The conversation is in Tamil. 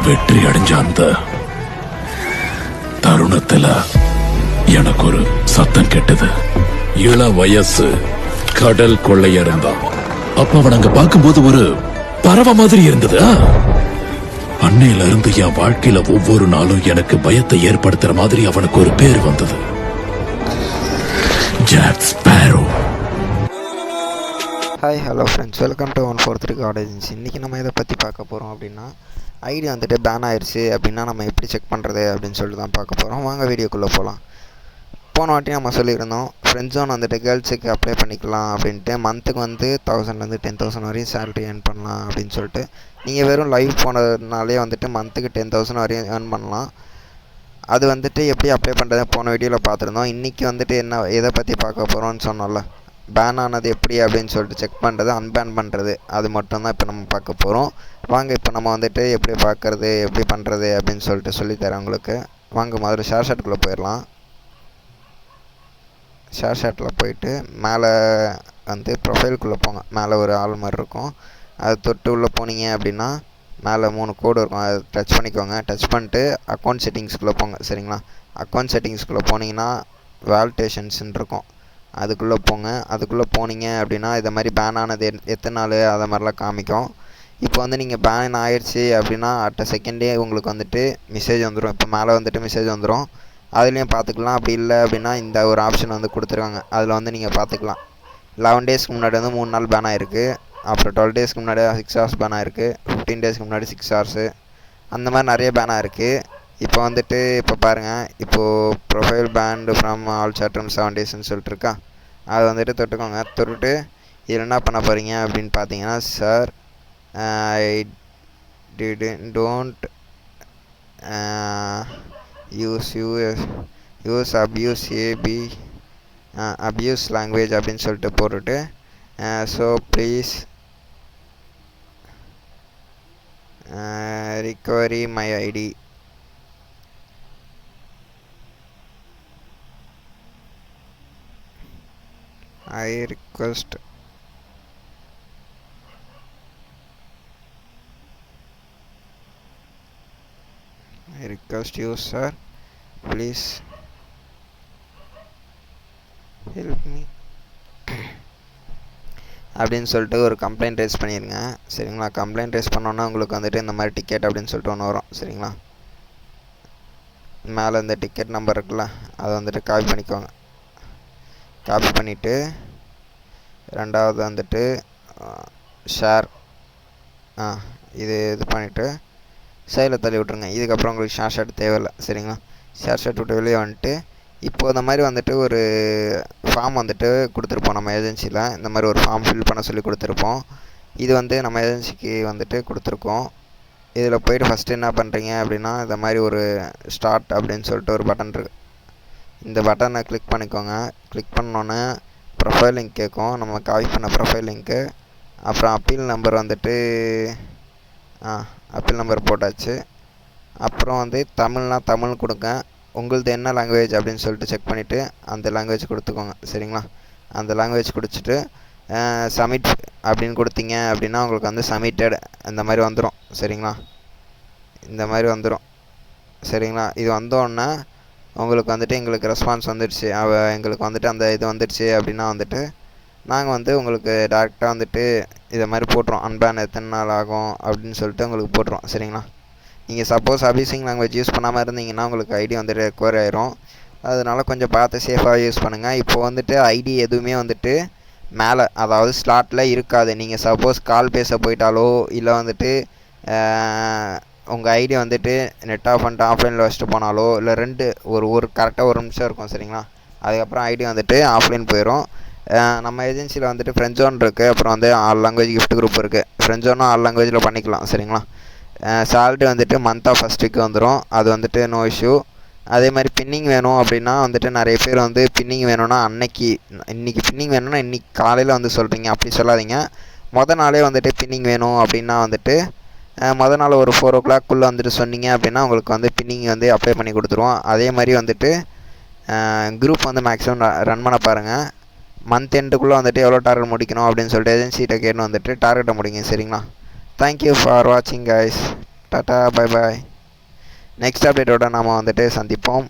வெற்றி அடைஞ்ச அந்த தருணத்துல எனக்கு ஒரு சத்தம் கேட்டது. இள வயசு கடல் கொள்ளையர்ந்தான். அப்ப அவன் அங்க பார்க்கும்போது ஒரு பறவை மாதிரி இருந்தது. அன்னையில இருந்து என் வாழ்க்கையில ஒவ்வொரு நாளும் எனக்கு பயத்தை ஏற்படுத்துற மாதிரி அவனுக்கு ஒரு பேர் வந்தது, Jack Sparrow. Hi hello friends, welcome to 143 God agency. இன்றைக்கி நம்ம இதை பற்றி பார்க்க போகிறோம் அப்படின்னா, ஐடி வந்துட்டு பேன் ஆயிடுச்சு அப்படின்னா நம்ம எப்படி செக் பண்ணுறது அப்படின்னு சொல்லிட்டு தான் பார்க்க போகிறோம். வாங்க வீடியோக்குள்ளே போகலாம். போன வாட்டி நம்ம சொல்லியிருந்தோம் ஃப்ரெண்ட் ஜோன் வந்துட்டு கேர்ள்ஸுக்கு அப்ளை பண்ணிக்கலாம் அப்படின்ட்டு. மந்த்துக்கு வந்து 1000 10,000 வரையும் சேலரி ஏர்ன் பண்ணலாம் அப்படின்னு சொல்லிட்டு. நீங்கள் வெறும் லைவ் போனதுனாலே வந்துட்டு மந்த்துக்கு 10,000 வரையும் ஏர்ன் பண்ணலாம். அது வந்துட்டு எப்படி அப்ளை பண்ணுறது போன வீடியோவில் பார்த்துருந்தோம். இன்றைக்கி வந்துட்டு எதை பற்றி பார்க்க போகிறோம்னு சொன்னோம்ல, பேன் ஆனது எப்படி அப்படின்னு சொல்லிட்டு செக் பண்ணுறது, அன்பேன் பண்ணுறது, அது மட்டும்தான் இப்போ நம்ம பார்க்க போகிறோம். வாங்க இப்போ நம்ம வந்துட்டு எப்படி பார்க்குறது, எப்படி பண்ணுறது அப்படின்னு சொல்லிட்டு சொல்லித்தரேன் உங்களுக்கு. வாங்க முதல்ல ஷேர் ஷாட்டுக்குள்ளே போயிடலாம். ஷேர் ஷாட்டில் போயிட்டு மேலே வந்து ப்ரொஃபைலுக்குள்ளே போங்க. மேலே ஒரு ஆள் மாதிரி இருக்கும், அது தொட்டு உள்ளே போனீங்க அப்படின்னா மேலே 3 கோடு இருக்கும், அதை டச் பண்ணிக்கோங்க. டச் பண்ணிட்டு அக்கௌண்ட் செட்டிங்ஸ்குள்ளே போங்க. சரிங்களா, அக்கௌண்ட் செட்டிங்ஸ்குள்ளே போனீங்கன்னா வேலிடேஷன்ஸ்ன்னு இருக்கும், அதுக்குள்ளே போங்க. அதுக்குள்ளே போனீங்க அப்படின்னா இதை மாதிரி பேன் ஆனது எத்தனை நாள் அதை மாதிரிலாம் காமிக்கும். இப்போ வந்து நீங்கள் பேன் ஆயிடுச்சு அப்படின்னா அடுத்த செகண்டே உங்களுக்கு வந்துட்டு மெசேஜ் வந்துடும். இப்போ மேலே வந்துட்டு மெசேஜ் வந்துடும், அதுலேயும் பார்த்துக்கலாம். அப்படி இல்லை அப்படின்னா இந்த ஒரு ஆப்ஷன் வந்து கொடுத்துருக்காங்க, அதில் வந்து நீங்கள் பார்த்துக்கலாம். 11 டேஸ்க்கு முன்னாடி வந்து 3 நாள் பேன் ஆகிருக்கு, அப்புறம் 12 டேஸ்க்கு முன்னாடி 6 hours பேன் ஆகிருக்கு, 15 டேஸ்க்கு முன்னாடி 6 hours, அந்த மாதிரி நிறைய பேன் ஆகிருக்கு. இப்போ வந்துட்டு இப்போ பாருங்கள், இப்போது ப்ரொஃபைல் பேண்ட் ஃப்ரம் ஆல் சாட்ரூம் 7 daysன்னு சொல்லிட்டு இருக்கா, அதை வந்துட்டு தொட்டுக்கோங்க. தொட்டுட்டு இதில் என்ன பண்ண போகிறீங்க அப்படின்னு பார்த்தீங்கன்னா, sir I don't use abuse language அப்படின்னு சொல்லிட்டு போட்டுட்டு, so please recovery my ID. I request you sir, please help me அப்படின்னு சொல்லிட்டு ஒரு கம்ப்ளைண்ட் ரைஸ் பண்ணிடுங்க. சரிங்களா, கம்ப்ளைண்ட் ரைஸ் பண்ணோன்னா உங்களுக்கு வந்துட்டு இந்த மாதிரி டிக்கெட் அப்படின்னு சொல்லிட்டு ஒன்று வரும். சரிங்களா, மேலே இந்த டிக்கெட் நம்பர் இருக்குல்ல, அதை வந்துட்டு காப்பி பண்ணிக்கோங்க. காப்பி பண்ணிவிட்டு ரெண்டாவது வந்துட்டு ஷேர் இது பண்ணிவிட்டு சைடில் தள்ளி விட்ருங்க. இதுக்கப்புறம் உங்களுக்கு ஷேர் ஷாட் தேவையில்லை. சரிங்களா, ஷேர் ஷாட் விட்டு வெளியே வந்துட்டு இப்போது இந்த மாதிரி வந்துட்டு ஒரு ஃபார்ம் வந்துட்டு கொடுத்துருப்போம் நம்ம ஏஜென்சியில். இந்த மாதிரி ஒரு ஃபார்ம் ஃபில் பண்ண சொல்லி கொடுத்துருப்போம். இது வந்து நம்ம ஏஜென்சிக்கு வந்துட்டு கொடுத்துருக்கோம். இதில் போய்ட்டு ஃபஸ்ட்டு என்ன பண்ணுறீங்க அப்படின்னா, இந்த மாதிரி ஒரு ஸ்டார்ட் அப்படின்னு சொல்லிட்டு ஒரு பட்டன் இருக்குது, இந்த பட்டனை கிளிக் பண்ணிக்கோங்க. கிளிக் பண்ணோன்னே ப்ரொஃபைல் லிங்க் கேட்கும், நம்ம காப்பி பண்ண ப்ரொஃபைல் லிங்க்கு. அப்புறம் அப்பீல் நம்பர் வந்துட்டு அப்பீல் நம்பர் போட்டாச்சு. அப்புறம் வந்து தமிழ்னா தமிழ் கொடுங்க. உங்களது என்ன லாங்குவேஜ் அப்படின்னு சொல்லிட்டு செக் பண்ணிவிட்டு அந்த லாங்குவேஜ் கொடுத்துக்கோங்க. சரிங்களா, அந்த லாங்குவேஜ் கொடுத்துட்டு சப்மிட் அப்படின்னு கொடுத்தீங்க அப்படின்னா உங்களுக்கு வந்து சப்மிட்டட் இந்த மாதிரி வந்துடும். சரிங்களா, இந்த மாதிரி வந்துடும். சரிங்களா, இது வந்தோடனே உங்களுக்கு வந்துட்டு எங்களுக்கு ரெஸ்பான்ஸ் வந்துடுச்சு, எங்களுக்கு வந்துட்டு அந்த இது வந்துடுச்சு அப்படின்னா வந்துட்டு நாங்கள் வந்து உங்களுக்கு டேரெக்டாக வந்துட்டு இதை மாதிரி போட்டுரும், அன்பேன் எத்தனை நாள் ஆகும் அப்படின்னு சொல்லிட்டு உங்களுக்கு போட்டுரும். சரிங்களா, நீங்கள் சப்போஸ் அபியூசிங் லாங்குவேஜ் யூஸ் பண்ணாமல் இருந்தீங்கன்னா உங்களுக்கு ஐடி வந்துட்டு ரெக்கவர் ஆயிரும். அதனால் கொஞ்சம் பார்த்து சேஃபாக யூஸ் பண்ணுங்கள். இப்போ வந்துட்டு ஐடி எதுவுமே வந்துட்டு மேலே அதாவது ஸ்லாட்டில் இருக்காது. நீங்கள் சப்போஸ் கால் பேச போயிட்டாலோ இல்லை வந்துட்டு உங்கள் ஐடி வந்துட்டு நெட் ஆஃப் பண்ணிட்டு ஆஃப்லைனில் வச்சுட்டு போனாலோ இல்லை ஒரு கரெக்டாக 1 நிமிஷம் இருக்கும். சரிங்களா, அதுக்கப்புறம் ஐடி வந்துட்டு ஆஃப்லைன் போயிடும். நம்ம ஏஜென்சியில் வந்துட்டு ஃப்ரெண்ட் ஜோன் இருக்குது, அப்புறம் வந்து ஆல் லாங்குவேஜ் கிஃப்ட் குரூப் இருக்குது. ஃப்ரெண்ட் ஜோனும் ஆல் லாங்குவேஜில் பண்ணிக்கலாம். சரிங்களா, சேலரி வந்துட்டு மந்த் ஆஃப் ஃபஸ்ட் வீக் வந்துடும், அது வந்துட்டு நோ இஷ்யூ. அதே மாதிரி பின்னிங் வேணும் அப்படின்னா வந்துட்டு நிறைய பேர் வந்து பின்னிங் வேணும்னா இன்றைக்கி பின்னிங் வேணும்னா இன்றைக்கி காலையில் வந்து சொல்கிறீங்க, அப்படி சொல்லாதீங்க. மொதல் நாளே வந்துட்டு பின்னிங் வேணும் அப்படின்னா வந்துட்டு மொதல் நாள் ஒரு 4 o'clock வந்துட்டு சொன்னீங்க அப்படின்னா உங்களுக்கு வந்து பின்னிங் வந்து அப்ளை பண்ணி கொடுத்துருவோம். அதே மாதிரி வந்துட்டு குரூப் வந்து மேக்ஸிமம் ரன் பண்ண பாருங்கள். மந்த் எண்டுக்குள்ளே வந்துட்டு எவ்வளோ டார்கெட் முடிக்கணும் அப்படின்னு சொல்லிட்டு ஏஜென்சிகிட்ட கேட்டு வந்துட்டு டார்கெட்டை முடிங்க. சரிங்களா, தேங்க்யூ ஃபார் வாட்சிங் guys. Tata bye bye. Next அப்டேட்டோட நாம் வந்துட்டு சந்திப்போம்.